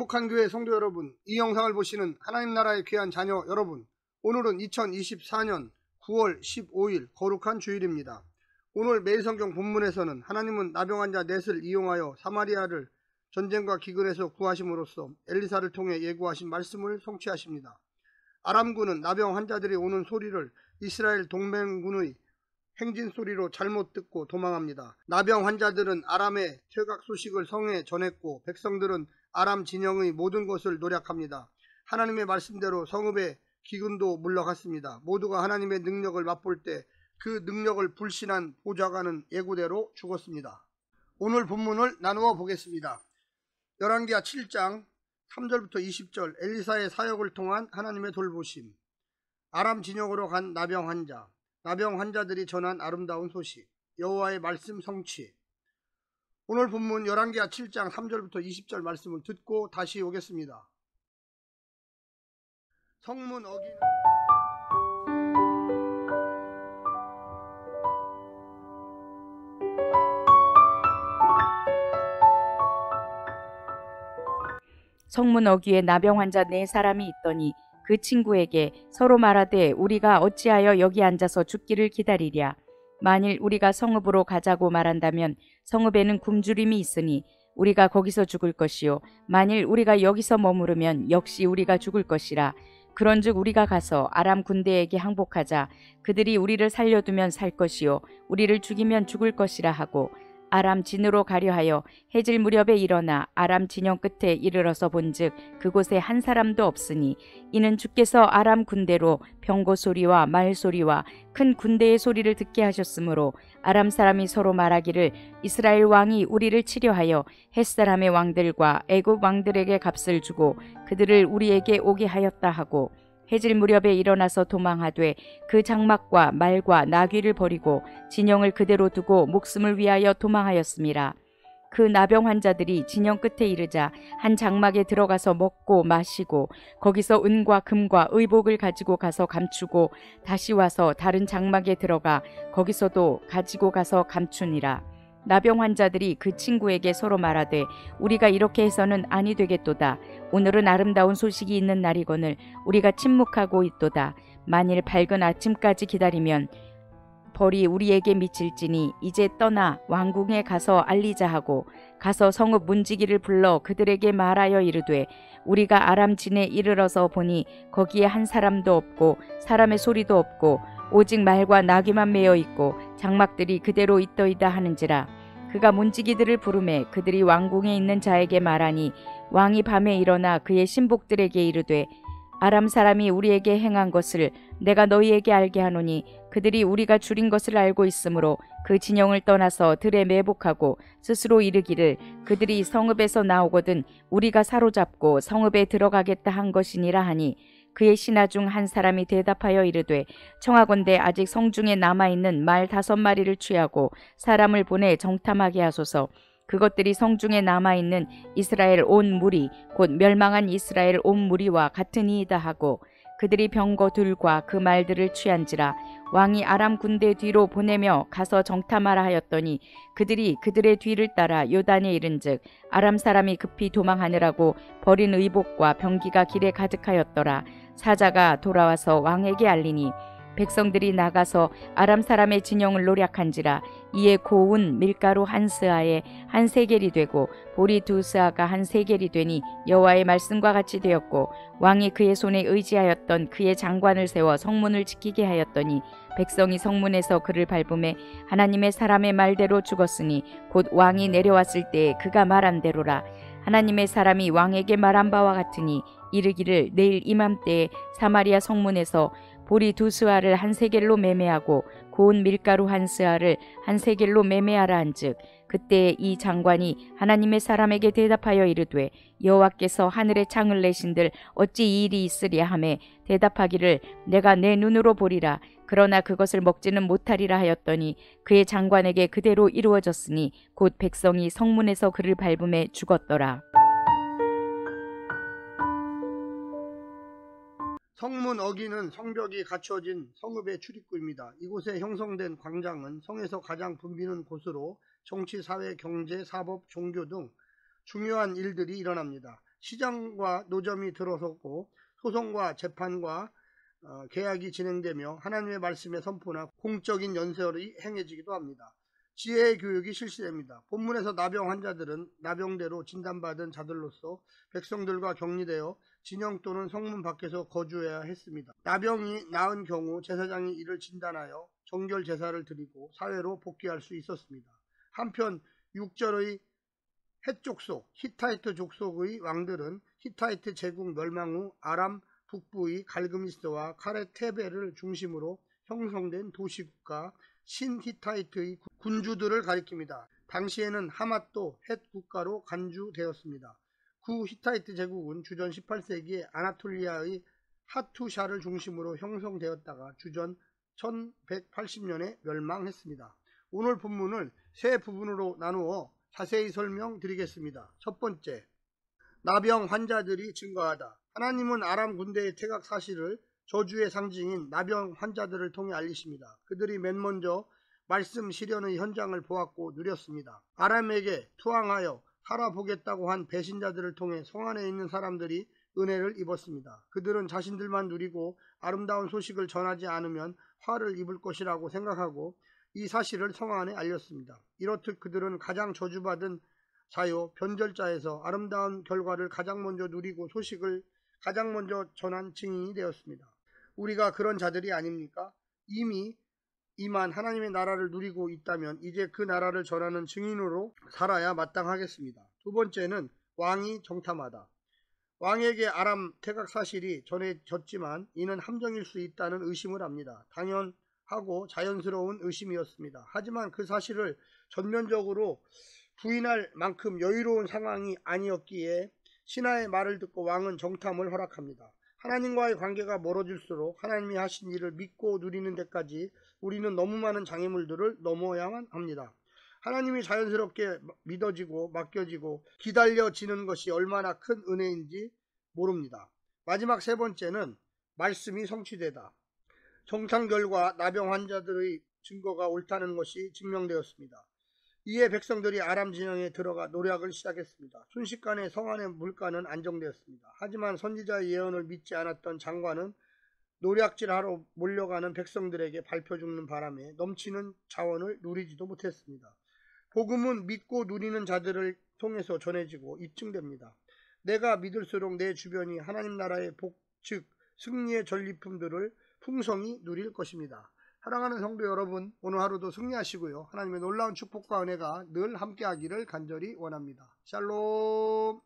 거룩한 교회 성도 여러분, 이 영상을 보시는 하나님 나라의 귀한 자녀 여러분, 오늘은 2024년 9월 15일 거룩한 주일입니다. 오늘 매일성경 본문에서는 하나님은 나병 환자 넷을 이용하여 사마리아를 전쟁과 기근에서 구하심으로써 엘리사를 통해 예고하신 말씀을 성취하십니다. 아람군은 나병 환자들이 오는 소리를 이스라엘 동맹군의 행진 소리로 잘못 듣고 도망합니다. 나병 환자들은 아람의 퇴각 소식을 성에 전했고 백성들은 아람 진영의 모든 것을 노략합니다. 하나님의 말씀대로 성읍에 기근도 물러갔습니다. 모두가 하나님의 능력을 맛볼 때 그 능력을 불신한 보좌관은 예고대로 죽었습니다. 오늘 본문을 나누어 보겠습니다. 열왕기하 7장 3절부터 20절, 엘리사의 사역을 통한 하나님의 돌보심, 아람 진영으로 간 나병 환자, 나병 환자들이 전한 아름다운 소식, 여호와의 말씀 성취. 오늘 본문 열왕기하 7장 3절부터 20절 말씀을 듣고 다시 오겠습니다. 성문 어기는 성문 어귀에 나병 환자 4사람이 있더니 그 친구에게 서로 말하되 우리가 어찌하여 여기 앉아서 죽기를 기다리랴. 만일 우리가 성읍으로 가자고 말한다면 성읍에는 굶주림이 있으니 우리가 거기서 죽을 것이요 만일 우리가 여기서 머무르면 역시 우리가 죽을 것이라. 그런즉 우리가 가서 아람 군대에게 항복하자. 그들이 우리를 살려두면 살 것이요 우리를 죽이면 죽을 것이라 하고 아람 진으로 가려 하여 해질 무렵에 일어나 아람 진영 끝에 이르러서 본즉 그곳에 한 사람도 없으니 이는 주께서 아람 군대로 병거 소리와 말 소리와 큰 군대의 소리를 듣게 하셨으므로 아람 사람이 서로 말하기를 이스라엘 왕이 우리를 치려 하여 헷사람의 왕들과 애굽 왕들에게 값을 주고 그들을 우리에게 오게 하였다 하고 해질 무렵에 일어나서 도망하되 그 장막과 말과 나귀를 버리고 진영을 그대로 두고 목숨을 위하여 도망하였음이라. 그 나병 환자들이 진영 끝에 이르자 한 장막에 들어가서 먹고 마시고 거기서 은과 금과 의복을 가지고 가서 감추고 다시 와서 다른 장막에 들어가 거기서도 가지고 가서 감추니라. 나병 환자들이 그 친구에게 서로 말하되 우리가 이렇게 해서는 아니 되겠도다. 오늘은 아름다운 소식이 있는 날이거늘 우리가 침묵하고 있도다. 만일 밝은 아침까지 기다리면 벌이 우리에게 미칠지니 이제 떠나 왕궁에 가서 알리자 하고 가서 성읍 문지기를 불러 그들에게 말하여 이르되 우리가 아람 진에 이르러서 보니 거기에 한 사람도 없고 사람의 소리도 없고 오직 말과 나귀만 메어 있고 장막들이 그대로 있더이다 하는지라. 그가 문지기들을 부르매 그들이 왕궁에 있는 자에게 말하니 왕이 밤에 일어나 그의 신복들에게 이르되 아람 사람이 우리에게 행한 것을 내가 너희에게 알게 하노니 그들이 우리가 줄인 것을 알고 있으므로 그 진영을 떠나서 들에 매복하고 스스로 이르기를 그들이 성읍에서 나오거든 우리가 사로잡고 성읍에 들어가겠다 한 것이니라 하니 그의 신하 중 한 사람이 대답하여 이르되 청하건대 아직 성중에 남아있는 말 5마리를 취하고 사람을 보내 정탐하게 하소서. 그것들이 성중에 남아있는 이스라엘 온 무리 곧 멸망한 이스라엘 온 무리와 같으니이다 하고 그들이 병거 둘과 그 말들을 취한지라. 왕이 아람 군대 뒤로 보내며 가서 정탐하라 하였더니 그들이 그들의 뒤를 따라 요단에 이른즉 아람 사람이 급히 도망하느라고 버린 의복과 병기가 길에 가득하였더라. 사자가 돌아와서 왕에게 알리니 백성들이 나가서 아람 사람의 진영을 노략한지라. 이에 고운 밀가루 한 스아에 한 세겔이 되고 보리 2스아가 한 세겔이 되니 여호와의 말씀과 같이 되었고 왕이 그의 손에 의지하였던 그의 장관을 세워 성문을 지키게 하였더니 백성이 성문에서 그를 밟음에 하나님의 사람의 말대로 죽었으니 곧 왕이 내려왔을 때에 그가 말한 대로라. 하나님의 사람이 왕에게 말한 바와 같으니 이르기를 내일 이맘때에 사마리아 성문에서 보리 2스아를 한 세겔로 매매하고 고운 밀가루 한 스아를 한 세겔로 매매하라 한즉 그때 이 장관이 하나님의 사람에게 대답하여 이르되 여호와께서 하늘의 창을 내신들 어찌 이 일이 있으랴 하매 대답하기를 내가 내 눈으로 보리라. 그러나 그것을 먹지는 못하리라 하였더니 그의 장관에게 그대로 이루어졌으니 곧 백성이 성문에서 그를 밟음에 죽었더라. 성문 어귀는 성벽이 갖춰진 성읍의 출입구입니다. 이곳에 형성된 광장은 성에서 가장 붐비는 곳으로 정치, 사회, 경제, 사법, 종교 등 중요한 일들이 일어납니다. 시장과 노점이 들어섰고 소송과 재판과 계약이 진행되며 하나님의 말씀의 선포나 공적인 연설이 행해지기도 합니다. 지혜의 교육이 실시됩니다. 본문에서 나병 환자들은 나병대로 진단받은 자들로서 백성들과 격리되어 진영 또는 성문 밖에서 거주해야 했습니다. 나병이 나은 경우 제사장이 이를 진단하여 정결 제사를 드리고 사회로 복귀할 수 있었습니다. 한편 6절의 헷 족속, 히타이트 족속의 왕들은 히타이트 제국 멸망 후 아람 북부의 갈그미스와 카레테베를 중심으로 형성된 도시국가 신히타이트의 군주들을 가리킵니다. 당시에는 하맛도 헷 국가로 간주되었습니다. 구 히타이트 제국은 주전 18세기에 아나톨리아의 하투샤를 중심으로 형성되었다가 주전 1180년에 멸망했습니다. 오늘 본문을 세 부분으로 나누어 자세히 설명드리겠습니다. 첫 번째, 나병 환자들이 증가하다. 하나님은 아람 군대의 퇴각 사실을 저주의 상징인 나병 환자들을 통해 알리십니다. 그들이 맨 먼저 말씀 실현의 현장을 보았고 누렸습니다. 아람에게 투항하여 살아보겠다고 한 배신자들을 통해 성 안에 있는 사람들이 은혜를 입었습니다. 그들은 자신들만 누리고 아름다운 소식을 전하지 않으면 화를 입을 것이라고 생각하고 이 사실을 성 안에 알렸습니다. 이렇듯 그들은 가장 저주받은 자요 변절자에서 아름다운 결과를 가장 먼저 누리고 소식을 가장 먼저 전한 증인이 되었습니다. 우리가 그런 자들이 아닙니까? 이미 이만 하나님의 나라를 누리고 있다면 이제 그 나라를 전하는 증인으로 살아야 마땅하겠습니다. 두 번째는 왕이 정탐하다. 왕에게 아람 퇴각 사실이 전해졌지만 이는 함정일 수 있다는 의심을 합니다. 당연하고 자연스러운 의심이었습니다. 하지만 그 사실을 전면적으로 부인할 만큼 여유로운 상황이 아니었기에 신하의 말을 듣고 왕은 정탐을 허락합니다. 하나님과의 관계가 멀어질수록 하나님이 하신 일을 믿고 누리는 데까지 우리는 너무 많은 장애물들을 넘어야만 합니다. 하나님이 자연스럽게 믿어지고 맡겨지고 기다려지는 것이 얼마나 큰 은혜인지 모릅니다. 마지막 세 번째는 말씀이 성취되다. 정탐 결과 나병 환자들의 증거가 옳다는 것이 증명되었습니다. 이에 백성들이 아람 진영에 들어가 노략을 시작했습니다. 순식간에 성 안의 물가는 안정되었습니다. 하지만 선지자의 예언을 믿지 않았던 장관은 노략질하러 몰려가는 백성들에게 밟혀 죽는 바람에 넘치는 자원을 누리지도 못했습니다. 복음은 믿고 누리는 자들을 통해서 전해지고 입증됩니다. 내가 믿을수록 내 주변이 하나님 나라의 복, 즉 승리의 전리품들을 풍성히 누릴 것입니다. 사랑하는 성도 여러분, 오늘 하루도 승리하시고요. 하나님의 놀라운 축복과 은혜가 늘 함께하기를 간절히 원합니다. 샬롬.